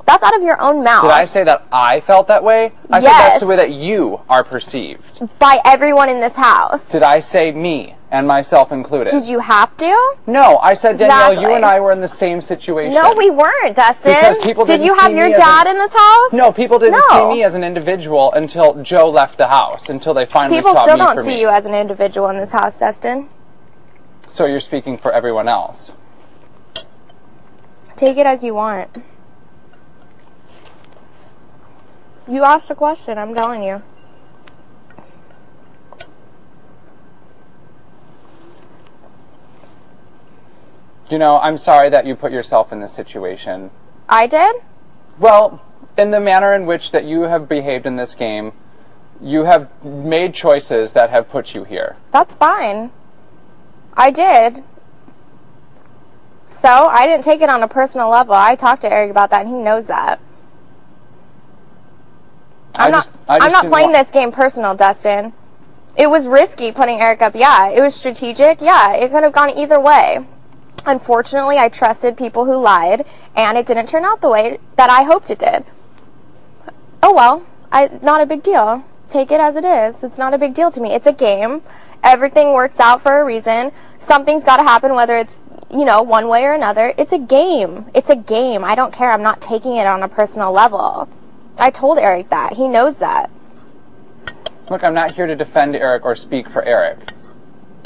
That's out of your own mouth. Did I say that I felt that way? I said that's the way that you are perceived. By everyone in this house. Did I say me, and myself included? Did you have to? No, I said, Danielle, you and I were in the same situation. No, we weren't, Dustin. Because people Did you have your dad in this house? No, people didn't see me as an individual until Joe left the house, until they finally saw me for me. People still don't see you as an individual in this house, Dustin. So you're speaking for everyone else. Take it as you want. You asked a question, I'm telling you. You know, I'm sorry that you put yourself in this situation. I did? Well, in the manner in which that you have behaved in this game, you have made choices that have put you here. That's fine. I did. So, I didn't take it on a personal level. I talked to Eric about that, and he knows that. I'm not playing this game personal, Dustin. It was risky putting Eric up, yeah. It was strategic, yeah. It could have gone either way. Unfortunately, I trusted people who lied, and it didn't turn out the way that I hoped it did. Oh well, not a big deal. Take it as it is. It's not a big deal to me. It's a game. Everything works out for a reason. Something's got to happen, whether it's, you know, one way or another. It's a game. It's a game. I don't care. I'm not taking it on a personal level. I told Eric that. He knows that. Look, I'm not here to defend Eric or speak for Eric.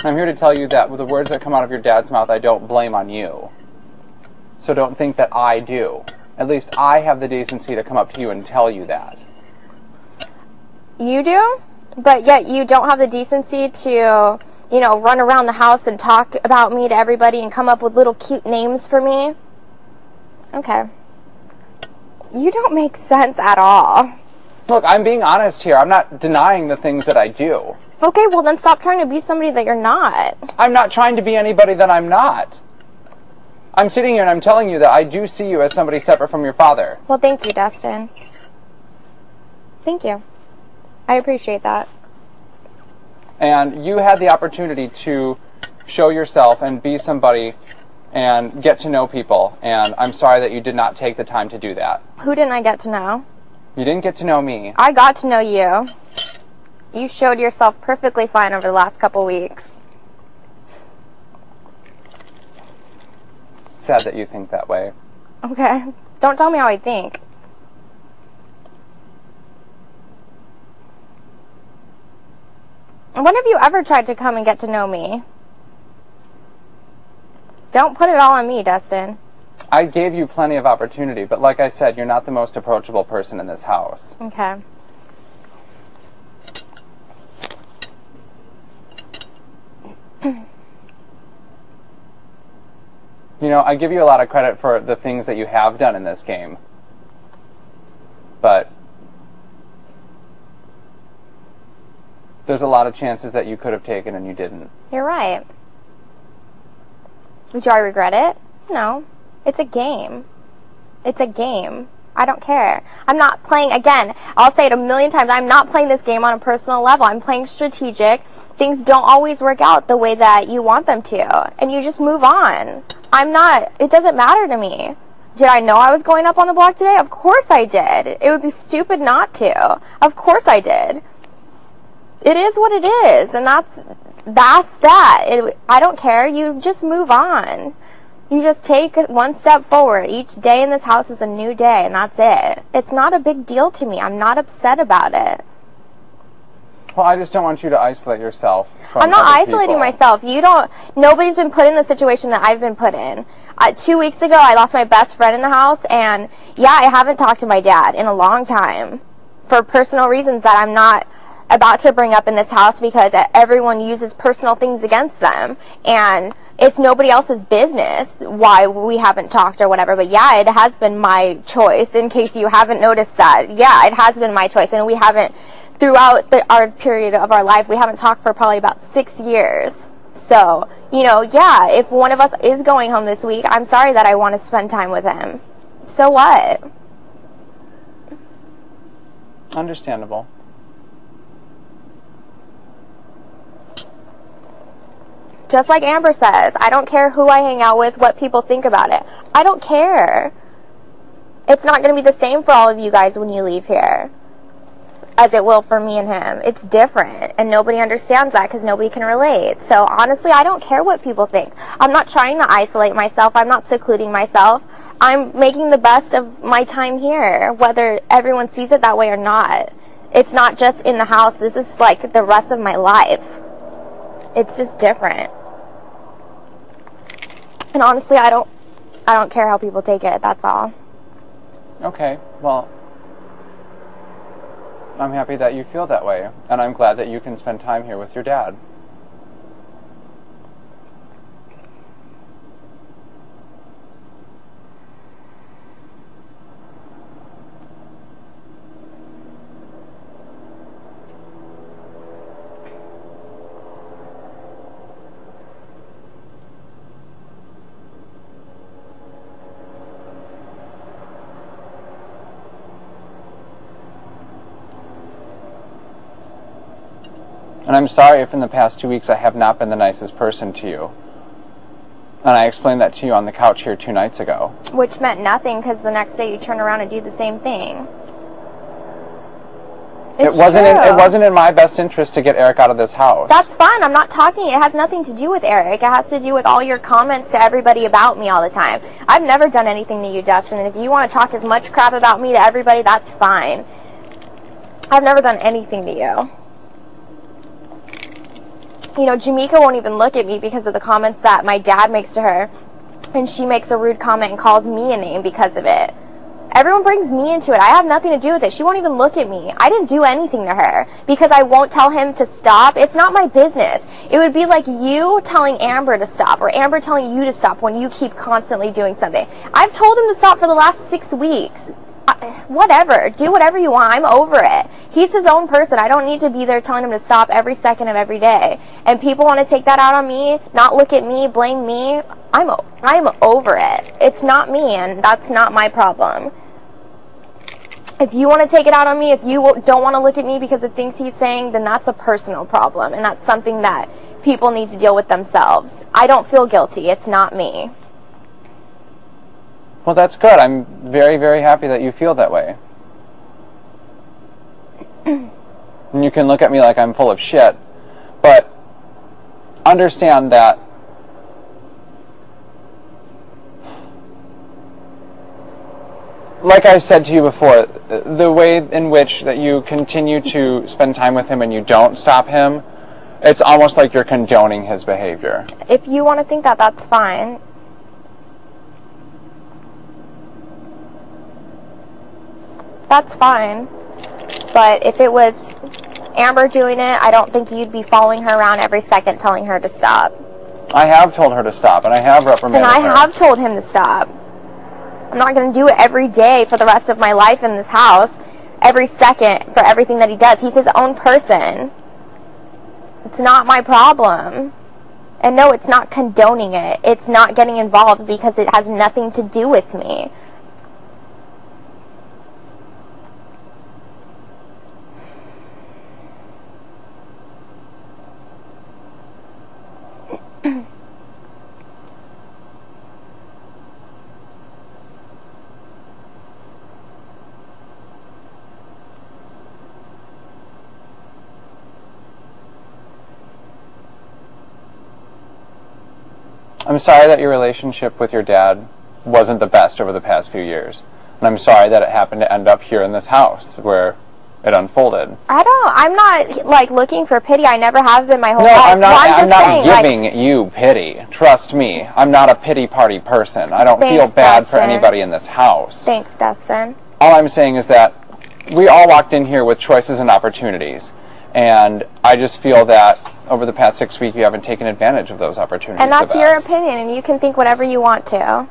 I'm here to tell you that with the words that come out of your dad's mouth, I don't blame on you. So don't think that I do. At least I have the decency to come up to you and tell you that. You do? But yet you don't have the decency to, you know, run around the house and talk about me to everybody and come up with little cute names for me? Okay. You don't make sense at all. Look, I'm being honest here. I'm not denying the things that I do. Okay, well then stop trying to be somebody that you're not. I'm not trying to be anybody that I'm not. I'm sitting here and I'm telling you that I do see you as somebody separate from your father. Well, thank you, Dustin. Thank you. I appreciate that. And you had the opportunity to show yourself and be somebody and get to know people, and I'm sorry that you did not take the time to do that. Who didn't I get to know? You didn't get to know me. I got to know you. You showed yourself perfectly fine over the last couple weeks. Sad that you think that way. Okay. Don't tell me how I think. When have you ever tried to come and get to know me? Don't put it all on me, Dustin. I gave you plenty of opportunity, but like I said, you're not the most approachable person in this house. Okay. You know, I give you a lot of credit for the things that you have done in this game. But there's a lot of chances that you could have taken and you didn't. You're right. Do I regret it? No. It's a game. It's a game. I don't care. I'm not playing, again, I'll say it a million times, I'm not playing this game on a personal level. I'm playing strategic. Things don't always work out the way that you want them to. And you just move on. It doesn't matter to me. Did I know I was going up on the block today? Of course I did. It would be stupid not to. Of course I did. It is what it is, and that's that. I don't care. You just move on. You just take one step forward. Each day in this house is a new day, and that's it. It's not a big deal to me. I'm not upset about it. Well, I just don't want you to isolate yourself from I'm not other isolating people. myself. Nobody's been put in the situation that I've been put in. 2 weeks ago, I lost my best friend in the house, and yeah, I haven't talked to my dad in a long time for personal reasons that I'm not about to bring up in this house because everyone uses personal things against them, and it's nobody else's business why we haven't talked or whatever. But yeah, it has been my choice, in case you haven't noticed that. Yeah, it has been my choice, and we haven't, throughout our period of our life, we haven't talked for probably about 6 years. So, you know, yeah, if one of us is going home this week, I'm sorry that I want to spend time with him. So what? Understandable. Just like Amber says, I don't care who I hang out with, what people think about it. I don't care. It's not going to be the same for all of you guys when you leave here as it will for me and him. It's different, and nobody understands that because nobody can relate. So honestly, I don't care what people think. I'm not trying to isolate myself. I'm not secluding myself. I'm making the best of my time here, whether everyone sees it that way or not. It's not just in the house. This is like the rest of my life. It's just different. And honestly, I don't care how people take it. That's all. Okay, well, I'm happy that you feel that way, and I'm glad that you can spend time here with your dad. And I'm sorry if in the past 2 weeks I have not been the nicest person to you. And I explained that to you on the couch here 2 nights ago. Which meant nothing because the next day you turn around and do the same thing. It wasn't in my best interest to get Eric out of this house. That's fine. I'm not talking. It has nothing to do with Eric. It has to do with all your comments to everybody about me all the time. I've never done anything to you, Dustin. And if you want to talk as much crap about me to everybody, that's fine. I've never done anything to you. You know, Jamaica won't even look at me because of the comments that my dad makes to her. And she makes a rude comment and calls me a name because of it. Everyone brings me into it. I have nothing to do with it. She won't even look at me. I didn't do anything to her because I won't tell him to stop. It's not my business. It would be like you telling Amber to stop or Amber telling you to stop when you keep constantly doing something. I've told him to stop for the last 6 weeks. Whatever. Do whatever you want. I'm over it. He's his own person. I don't need to be there telling him to stop every second of every day. And people want to take that out on me, not look at me, blame me. I'm over it. It's not me, and that's not my problem. If you want to take it out on me, if you don't want to look at me because of things he's saying, then that's a personal problem, and that's something that people need to deal with themselves. I don't feel guilty. It's not me. Well, that's good. I'm very, very happy that you feel that way. And you can look at me like I'm full of shit, but understand that like I said to you before, the way in which that you continue to spend time with him and you don't stop him, it's almost like you're condoning his behavior. If you want to think that, that's fine. That's fine. But if it was Amber doing it, I don't think you'd be following her around every second telling her to stop. I have told her to stop, and I have reprimanded her. And I have told him to stop. I'm not going to do it every day for the rest of my life in this house, every second for everything that he does. He's his own person. It's not my problem. And no, it's not condoning it. It's not getting involved because it has nothing to do with me. I'm sorry that your relationship with your dad wasn't the best over the past few years. And I'm sorry that it happened to end up here in this house where it unfolded. I'm not, like, looking for pity. I never have been my whole life. I'm not giving you pity. Trust me. I'm not a pity party person. I don't feel bad for anybody in this house. Thanks, Dustin. All I'm saying is that we all walked in here with choices and opportunities. And I just feel that over the past 6 weeks, you haven't taken advantage of those opportunities. And that's your opinion, and you can think whatever you want to.